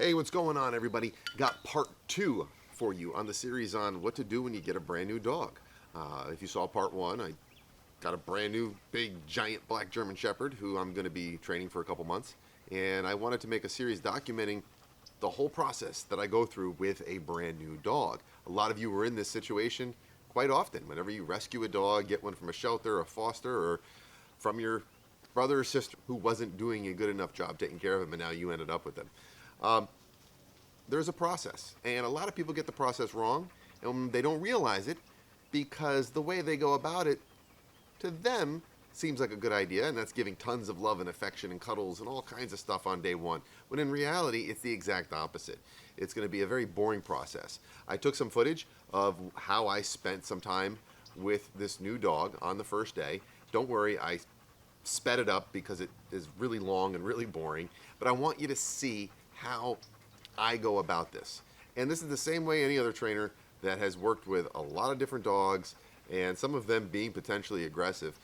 Hey, what's going on, everybody? Got part 2 for you on the series on what to do when you get a brand new dog. If you saw part 1, I got a brand new, big, giant black German Shepherd who I'm going to be training for a couple months. And I wanted to make a series documenting the whole process that I go through with a brand new dog. A lot of you are in this situation quite often. Whenever you rescue a dog, get one from a shelter, a foster, or from your brother or sister who wasn't doing a good enough job taking care of him, and now you ended up with them. There's a process, and a lot of people get the process wrong, and they don't realize it because the way they go about it, to them, seems like a good idea, and that's giving tons of love and affection and cuddles and all kinds of stuff on day one, when in reality, it's the exact opposite. It's going to be a very boring process. I took some footage of how I spent some time with this new dog on the first day. Don't worry, I sped it up because it is really long and really boring, but I want you to see how I go about this. And this is the same way any other trainer that has worked with a lot of different dogs, and some of them being potentially aggressive.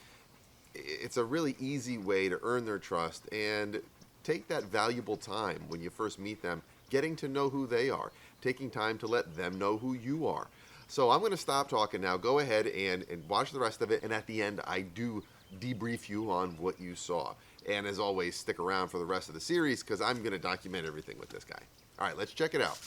It's a really easy way to earn their trust and take that valuable time when you first meet them, getting to know who they are, taking time to let them know who you are. So I'm going to stop talking now. Go ahead and watch the rest of it, and at the end I do debrief you on what you saw. And as always, stick around for the rest of the series because I'm going to document everything with this guy. All right, let's check it out.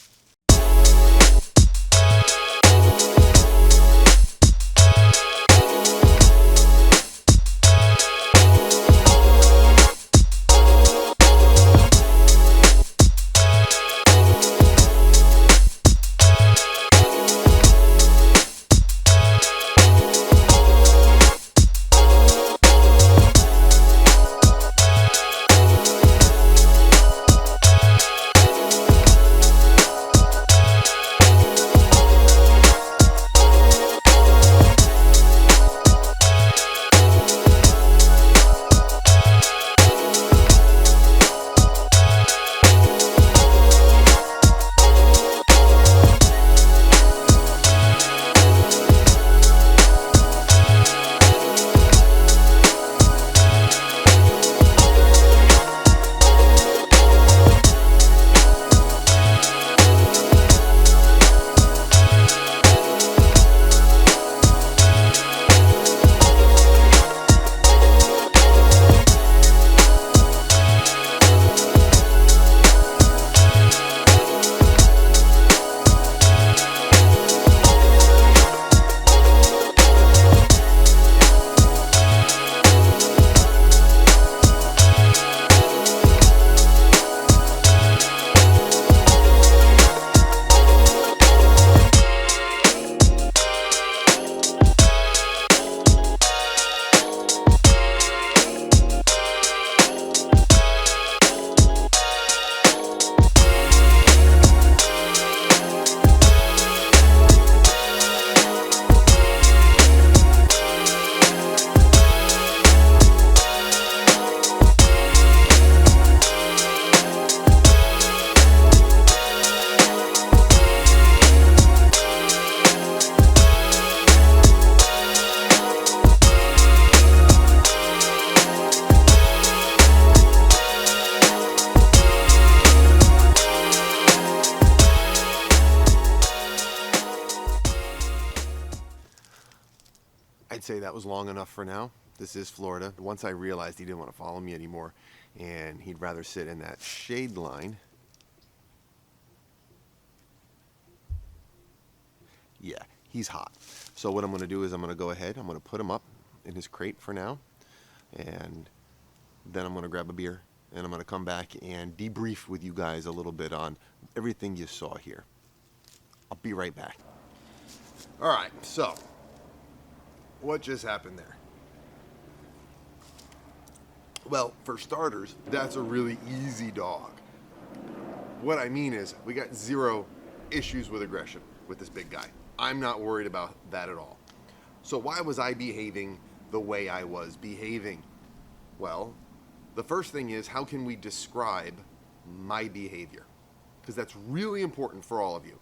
I'd say that was long enough for now. This is Florida. Once I realized he didn't want to follow me anymore and he'd rather sit in that shade line. Yeah, he's hot. So what I'm going to do is I'm going to go ahead, I'm going to put him up in his crate for now, and then I'm going to grab a beer and I'm going to come back and debrief with you guys a little bit on everything you saw here. I'll be right back. All right, so what just happened there? Well, for starters, that's a really easy dog. What I mean is we got zero issues with aggression with this big guy. I'm not worried about that at all. So why was I behaving the way I was behaving? Well, the first thing is, how can we describe my behavior? Because that's really important for all of you.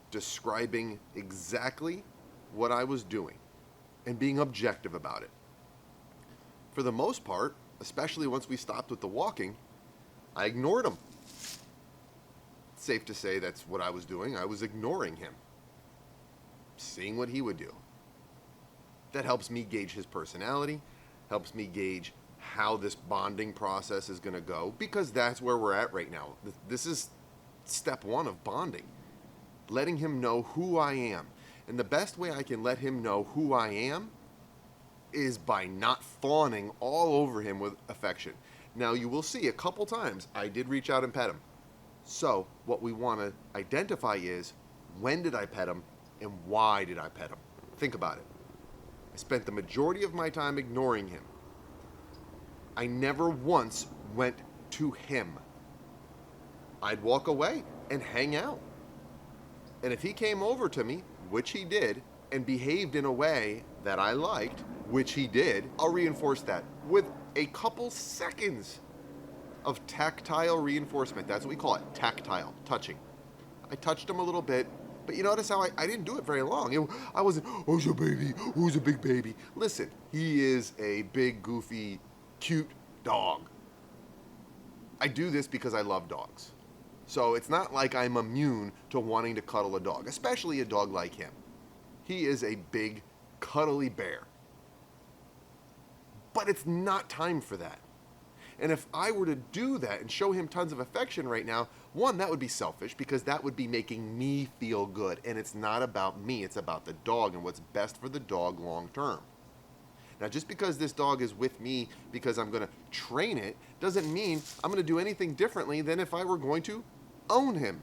Describing exactly what I was doing and being objective about it. For the most part, especially once we stopped with the walking, I ignored him. safe to say that's what I was doing. I was ignoring him, seeing what he would do. That helps me gauge his personality, helps me gauge how this bonding process is going to go, because that's where we're at right now. This is step one of bonding, letting him know who I am. And the best way I can let him know who I am is by not fawning all over him with affection. Now, you will see a couple times I did reach out and pet him. So what we want to identify is, when did I pet him and why did I pet him? Think about it. I spent the majority of my time ignoring him. I never once went to him. I'd walk away and hang out. And if he came over to me, which he did, and behaved in a way that I liked, which he did, I'll reinforce that with a couple seconds of tactile reinforcement. That's what we call it, tactile, touching. I touched him a little bit, but you notice how I didn't do it very long. I wasn't, who's a baby, who's a big baby. Listen, he is a big, goofy, cute dog. I do this because I love dogs. So it's not like I'm immune to wanting to cuddle a dog, especially a dog like him. He is a big, cuddly bear. But it's not time for that. And if I were to do that and show him tons of affection right now, one, that would be selfish, because that would be making me feel good. And it's not about me, it's about the dog and what's best for the dog long term. Now, just because this dog is with me because I'm going to train it, doesn't mean I'm going to do anything differently than if I were going to own him.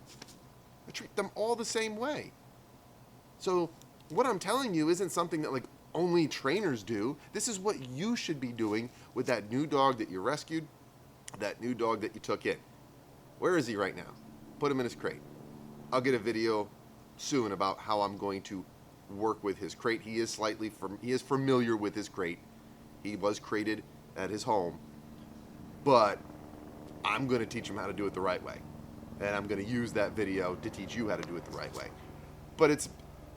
I treat them all the same way. So what I'm telling you isn't something that only trainers do. This is what you should be doing with that new dog that you rescued, that new dog that you took in. Where is he right now? Put him in his crate. I'll get a video soon about how I'm going to work with his crate. He is familiar with his crate. He was crated at his home, but I'm going to teach him how to do it the right way. And I'm going to use that video to teach you how to do it the right way. But it's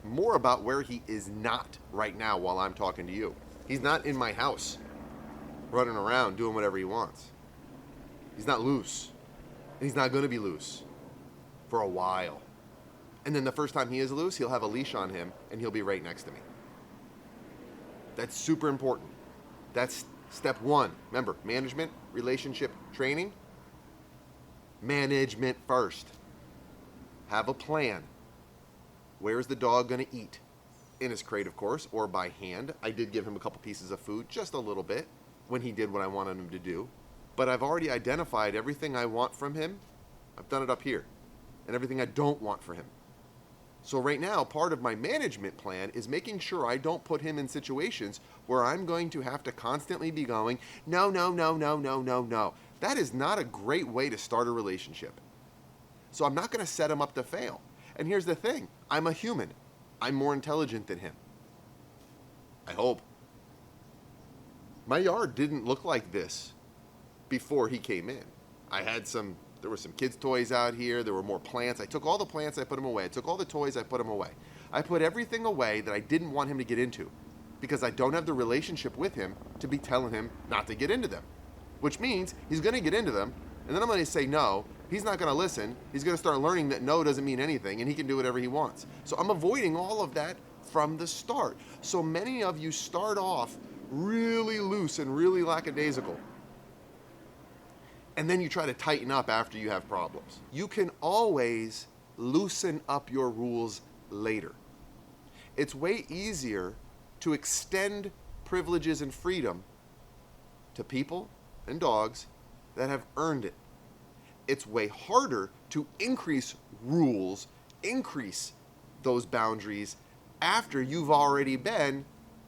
more about where he is not right now while I'm talking to you. He's not in my house running around doing whatever he wants. He's not loose. And he's not going to be loose for a while. And then the first time he is loose, he'll have a leash on him and he'll be right next to me. That's super important. That's step one. Remember, management, relationship, training. Management first. Have a plan. Where is the dog going to eat? In his crate, of course, or by hand. I did give him a couple pieces of food, just a little bit, when he did what I wanted him to do. But I've already identified everything I want from him. I've done it up here. And everything I don't want for him. So right now, part of my management plan is making sure I don't put him in situations where I'm going to have to constantly be going, no, no, no, no, no, no, no. That is not a great way to start a relationship. So I'm not going to set him up to fail. And here's the thing. I'm a human. I'm more intelligent than him. I hope. My yard didn't look like this before he came in. There were some kids' toys out here. There were more plants. I took all the plants, I put them away. I took all the toys, I put them away. I put everything away that I didn't want him to get into, because I don't have the relationship with him to be telling him not to get into them. Which means he's going to get into them, and then I'm going to say no. He's not going to listen. He's going to start learning that no doesn't mean anything, and he can do whatever he wants. So I'm avoiding all of that from the start. So many of you start off really loose and really lackadaisical. And then you try to tighten up after you have problems. You can always loosen up your rules later. It's way easier to extend privileges and freedom to people and dogs that have earned it. It's way harder to increase rules, increase those boundaries after you've already been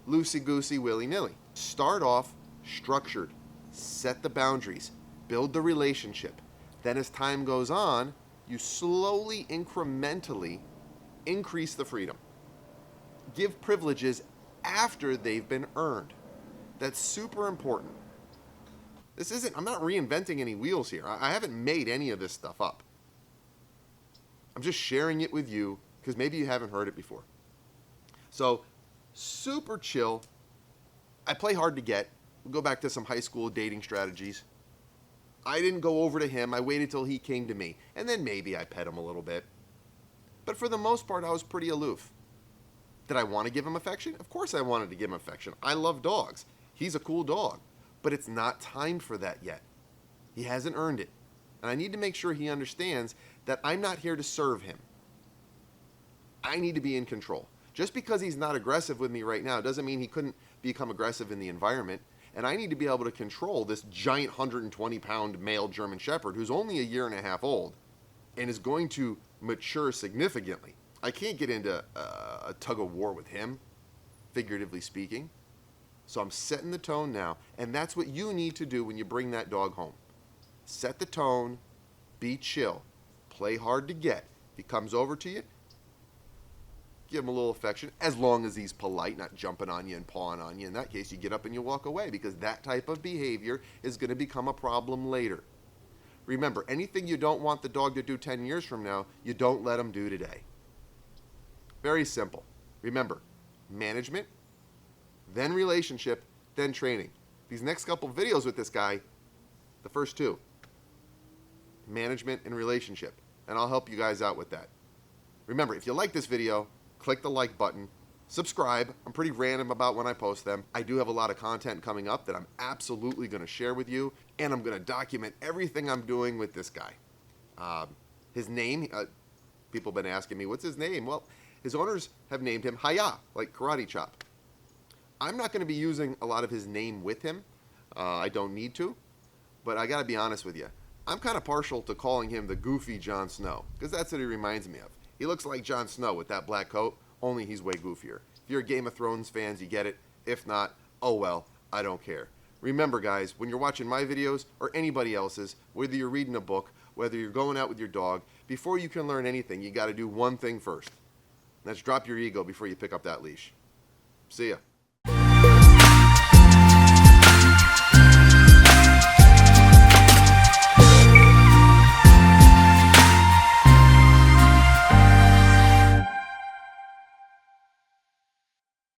loosey-goosey, willy-nilly. Start off structured, set the boundaries, build the relationship. Then as time goes on, you slowly, incrementally increase the freedom. Give privileges after they've been earned. That's super important. I'm not reinventing any wheels here. I haven't made any of this stuff up. I'm just sharing it with you because maybe you haven't heard it before. So, super chill. I play hard to get. We'll go back to some high school dating strategies. I didn't go over to him. I waited till he came to me. And then maybe I pet him a little bit. But for the most part, I was pretty aloof. Did I want to give him affection? Of course I wanted to give him affection. I love dogs. He's a cool dog. But it's not time for that yet. He hasn't earned it. And I need to make sure he understands that I'm not here to serve him. I need to be in control. Just because he's not aggressive with me right now doesn't mean he couldn't become aggressive in the environment. And I need to be able to control this giant 120-pound male German Shepherd who's only a year and a half old and is going to mature significantly. I can't get into a tug of war with him, figuratively speaking. So I'm setting the tone now, and that's what you need to do when you bring that dog home. Set the tone, be chill, play hard to get. If he comes over to you, give him a little affection, as long as he's polite, not jumping on you and pawing on you. In that case, you get up and you walk away, because that type of behavior is going to become a problem later. Remember, anything you don't want the dog to do 10 years from now, you don't let him do today. Very simple. Remember, management, then relationship, then training. These next couple videos with this guy, the first two, management and relationship. And I'll help you guys out with that. Remember, if you like this video, click the like button, subscribe. I'm pretty random about when I post them. I do have a lot of content coming up that I'm absolutely going to share with you, and I'm going to document everything I'm doing with this guy. His name, people have been asking me, what's his name? Well, his owners have named him Haya, like karate chop. I'm not going to be using a lot of his name with him. I don't need to, but I got to be honest with you. I'm kind of partial to calling him the goofy Jon Snow, because that's what he reminds me of. He looks like Jon Snow with that black coat, only he's way goofier. If you're a Game of Thrones fans, you get it. If not, oh well, I don't care. Remember, guys, when you're watching my videos or anybody else's, whether you're reading a book, whether you're going out with your dog, before you can learn anything, you got to do one thing first. That's drop your ego before you pick up that leash. See ya.